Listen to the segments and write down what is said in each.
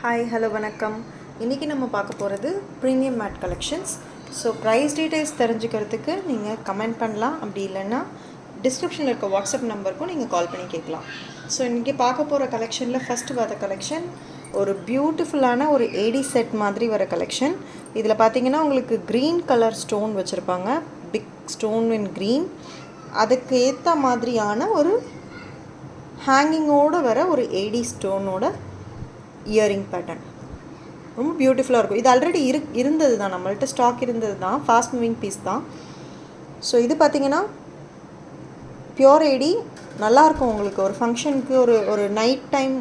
Hi hello வணக்கம். இன்றைக்கி நம்ம பார்க்க போகிறது premium mat collections. So price details தெரிஞ்சுக்கிறதுக்கு நீங்கள் கமெண்ட் பண்ணலாம், அப்படி இல்லைன்னா டிஸ்கிரிப்ஷனில் இருக்க வாட்ஸ்அப் நம்பருக்கும் நீங்கள் கால் பண்ணி கேட்கலாம். ஸோ இன்றைக்கி பார்க்க போகிற கலெக்ஷனில் ஃபஸ்ட்டு வர கலெக்ஷன் ஒரு பியூட்டிஃபுல்லான ஒரு ஏடி செட் மாதிரி வர கலெக்ஷன். இதில் பார்த்தீங்கன்னா உங்களுக்கு க்ரீன் கலர் ஸ்டோன் வச்சுருப்பாங்க, பிக் ஸ்டோன் இன் க்ரீன். அதுக்கு ஏற்ற மாதிரியான ஒரு ஹேங்கிங்கோடு வர ஒரு ஏடி ஸ்டோனோட இயரிங் பேட்டர்ன் ரொம்ப பியூட்டிஃபுல்லாக இருக்கும். இது ஆல்ரெடி இருந்தது தான், நம்மள்ட்ட ஸ்டாக் இருந்தது தான், ஃபாஸ்ட் மூவிங் பீஸ் தான். ஸோ இது பார்த்திங்கன்னா பியோர் ஏடி நல்லாயிருக்கும். உங்களுக்கு ஒரு ஃபங்க்ஷனுக்கு ஒரு நைட் டைம்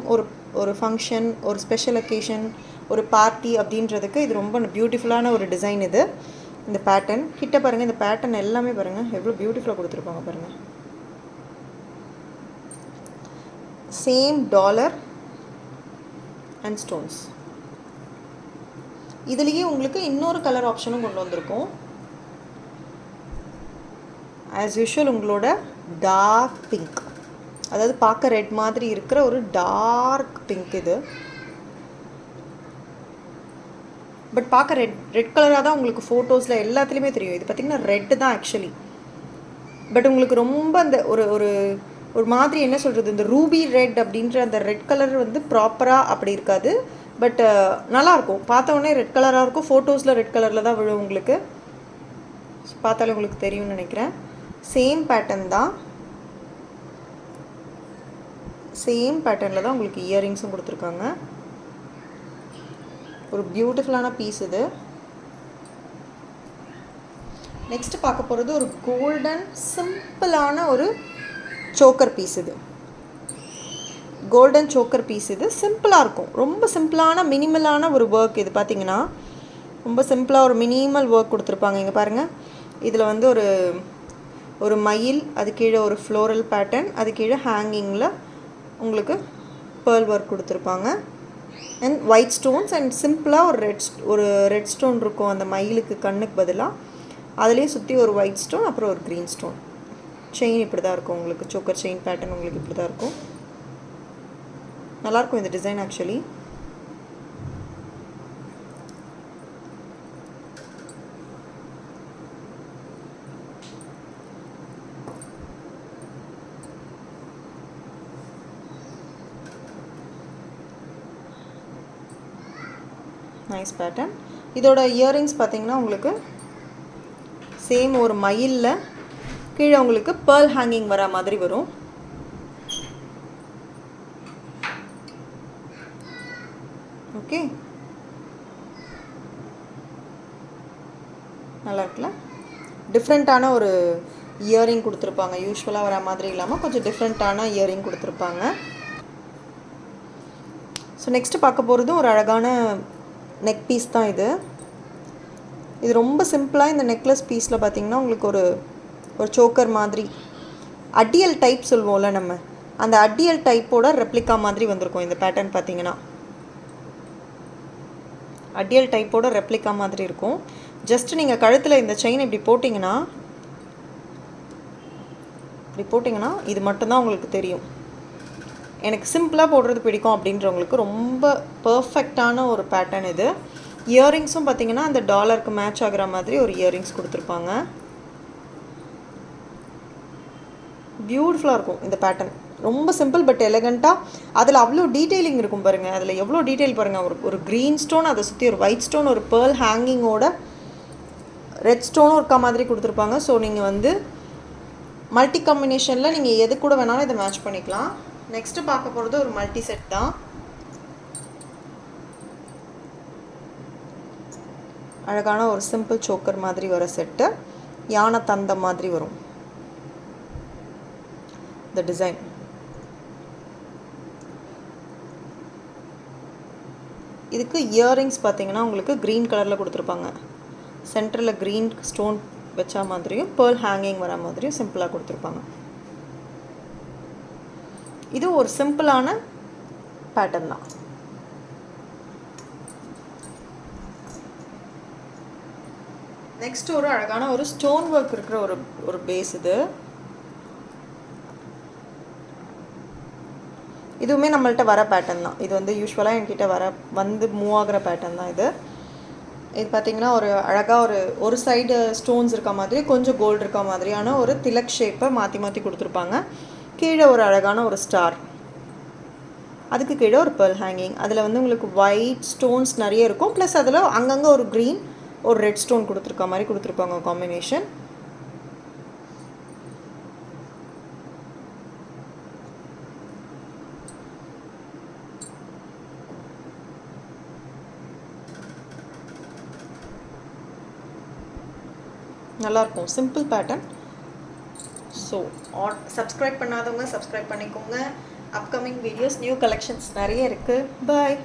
ஒரு ஃபங்க்ஷன், ஒரு ஸ்பெஷல் ஒகேஷன், ஒரு பார்ட்டி அப்படின்றதுக்கு இது ரொம்ப பியூட்டிஃபுல்லான ஒரு டிசைன். இது இந்த பேட்டர்ன் கிட்ட பாருங்கள், இந்த பேட்டர்ன் எல்லாமே பாருங்கள் எவ்வளோ பியூட்டிஃபுல்லாக கொடுத்துருப்பாங்க பாருங்கள். Same dollar and stones. இதுலேயே உங்களுக்கு இன்னொரு கலர் ஆப்ஷனும் கொண்டு வந்திருக்கும். ஆஸ் யூஷுவல் உங்களோட டார்க் பிங்க், அதாவது பார்க்க ரெட் மாதிரி இருக்கிற ஒரு டார்க் பிங்க் இது. பட் பார்க்க ரெட் கலராக தான் உங்களுக்கு ஃபோட்டோஸில் எல்லாத்துலேயுமே தெரியும். இது பார்த்திங்கன்னா ரெட்டு தான் ஆக்சுவலி. பட் உங்களுக்கு ரொம்ப அந்த ஒரு மாதிரி என்ன சொல்கிறது, இந்த ரூபி ரெட் அப்படின்ற அந்த ரெட் கலர் வந்து ப்ராப்பராக அப்படி இருக்காது. பட் நல்லாயிருக்கும், பார்த்தோன்னே ரெட் கலராக இருக்கும். ஃபோட்டோஸில் ரெட் கலரில் தான் விழும் உங்களுக்கு. பார்த்தாலே உங்களுக்கு தெரியும்னு நினைக்கிறேன். சேம் பேட்டர்ன் தான், சேம் பேட்டர்னில் தான் உங்களுக்கு இயரிங்ஸும் கொடுத்துருக்காங்க. ஒரு பியூட்டிஃபுல்லான பீஸ் இது. நெக்ஸ்ட்டு பார்க்க போகிறது ஒரு கோல்டன் சிம்பிளான ஒரு சோக்கர் பீஸ். இது கோல்டன் சோக்கர் பீஸ். இது சிம்பிளாக இருக்கும், ரொம்ப சிம்பிளான மினிமலான ஒரு ஒர்க். இது பார்த்திங்கன்னா ரொம்ப சிம்பிளாக ஒரு மினிமல் ஒர்க் கொடுத்துருப்பாங்க. இங்கே பாருங்கள், இதில் வந்து ஒரு மயில், அது கீழே ஒரு ஃப்ளோரல் பேட்டர்ன், அது கீழே ஹேங்கிங்கில் உங்களுக்கு பேர்ல் ஒர்க் கொடுத்துருப்பாங்க. அண்ட் ஒயிட் ஸ்டோன்ஸ் அண்ட் சிம்பிளாக ஒரு ரெட் ஸ்டோன் இருக்கும் அந்த மயிலுக்கு கண்ணுக்கு பதிலாக. அதுலேயே சுற்றி ஒரு ஒயிட் ஸ்டோன், அப்புறம் ஒரு க்ரீன் ஸ்டோன். செயின் இப்படி தான் இருக்கும் உங்களுக்கு, சோக்கர் செயின் பேட்டர்ன் உங்களுக்கு இப்படி தான் இருக்கும். நல்லாயிருக்கும் இந்த டிசைன் ஆக்சுவலி. Nice pattern. இதோட இயரிங்ஸ் பார்த்தீங்கன்னா உங்களுக்கு சேம் ஒரு மயிலில் கீழே உங்களுக்கு பேர்ல் ஹேங்கிங் வர மாதிரி வரும். ஓகே, நல்லா இருக்குல்ல? டிஃப்ரெண்ட்டான ஒரு இயரிங் கொடுத்துருப்பாங்க. யூஸ்வலாக வர மாதிரி இல்லாமல் கொஞ்சம் டிஃப்ரெண்ட்டான இயரிங் கொடுத்துருப்பாங்க. ஸோ நெக்ஸ்ட்டு பார்க்க போகிறதும் ஒரு அழகான நெக் பீஸ் தான் இது. இது ரொம்ப சிம்பிளாக இந்த நெக்லஸ் பீஸில் பார்த்திங்கன்னா உங்களுக்கு ஒரு சோக்கர் மாதிரி அடியல் டைப் சொல்லுவோம்ல நம்ம, அந்த அடியல் டைப்போட ரெப்ளிகா மாதிரி வந்திருக்கும் இந்த பேட்டர்ன். பார்த்திங்கன்னா அடியல் டைப்போட ரெப்ளிகா மாதிரி இருக்கும். ஜஸ்ட் நீங்கள் கழுத்தில் இந்த செயின் இப்படி போட்டிங்கன்னா இது மட்டும்தான் உங்களுக்கு தெரியும். எனக்கு சிம்பிளாக போடுறது பிடிக்கும் அப்படின்றவங்களுக்கு ரொம்ப பர்ஃபெக்டான ஒரு பேட்டர்ன் இது. இயரிங்ஸும் பார்த்திங்கன்னா அந்த டாலருக்கு மேட்ச் ஆகிற மாதிரி ஒரு இயரிங்ஸ் கொடுத்துருப்பாங்க. பியூட்டிஃபுல்லாக இருக்கும் இந்த பேட்டர்ன். ரொம்ப சிம்பிள் பட் எலகண்ட்டாக. அதில் அவ்வளோ டீட்டெயிலிங் இருக்கும் பாருங்கள். அதில் எவ்வளோ டீட்டெயில் பாருங்கள். ஒரு க்ரீன் ஸ்டோன், அதை சுற்றி ஒரு ஒயிட் ஸ்டோன், ஒரு பேர்ல் ஹேங்கிங்கோட ரெட் ஸ்டோனும் இருக்க மாதிரி கொடுத்துருப்பாங்க. ஸோ நீங்கள் வந்து மல்டி காம்பினேஷனில் நீங்கள் எது கூட வேணாலும் இதை மேட்ச் பண்ணிக்கலாம். நெக்ஸ்ட்டு பார்க்க போகிறது ஒரு மல்டி செட் தான். அழகான ஒரு சிம்பிள் சோக்கர் மாதிரி வர செட்டு, யானை தந்தம் மாதிரி வரும் இந்த டிசைன். இதுக்கு இயரிங்ஸ் பார்த்தீங்கன்னா உங்களுக்கு க்ரீன் கலரில் கொடுத்துருப்பாங்க. சென்டரில் க்ரீன் ஸ்டோன் வச்சா மாதிரியும் பேர்ல் ஹேங்கிங் வர மாதிரியும் சிம்பிளாக கொடுத்துருப்பாங்க. இது ஒரு சிம்பிளான பேட்டர்ன் தான். நெக்ஸ்ட் ஒரு அழகான ஒரு ஸ்டோன் ஒர்க் இருக்கிற ஒரு பேஸ். இதுவுமே நம்மள்ட்ட வர பேட்டர்ன் தான். இது வந்து யூஸ்வலாக என்கிட்ட வந்து மூவ் ஆகிற பேட்டர்ன் தான் இது. இது பார்த்திங்கன்னா ஒரு அழகாக ஒரு சைடு ஸ்டோன்ஸ் இருக்க மாதிரி, கொஞ்சம் கோல்டு இருக்க மாதிரியான ஒரு திலக் ஷேப்பை மாற்றி மாற்றி கொடுத்துருப்பாங்க. கீழே ஒரு அழகான ஒரு ஸ்டார், அதுக்கு கீழே ஒரு பெர்ல் ஹேங்கிங். அதில் வந்து உங்களுக்கு ஒயிட் ஸ்டோன்ஸ் நிறைய இருக்கும், ப்ளஸ் அதில் அங்கங்கே ஒரு க்ரீன் ஒரு ரெட் ஸ்டோன் கொடுத்துருக்க மாதிரி கொடுத்துருப்பாங்க காம்பினேஷன். நல்லாயிருக்கும், சிம்பிள் பேட்டர்ன். ஸோ சப்ஸ்கிரைப் பண்ணாதவங்க சப்ஸ்கிரைப் பண்ணிக்கோங்க. அப்கமிங் வீடியோஸ் நியூ கலெக்ஷன்ஸ் நிறைய இருக்குது. பாய்.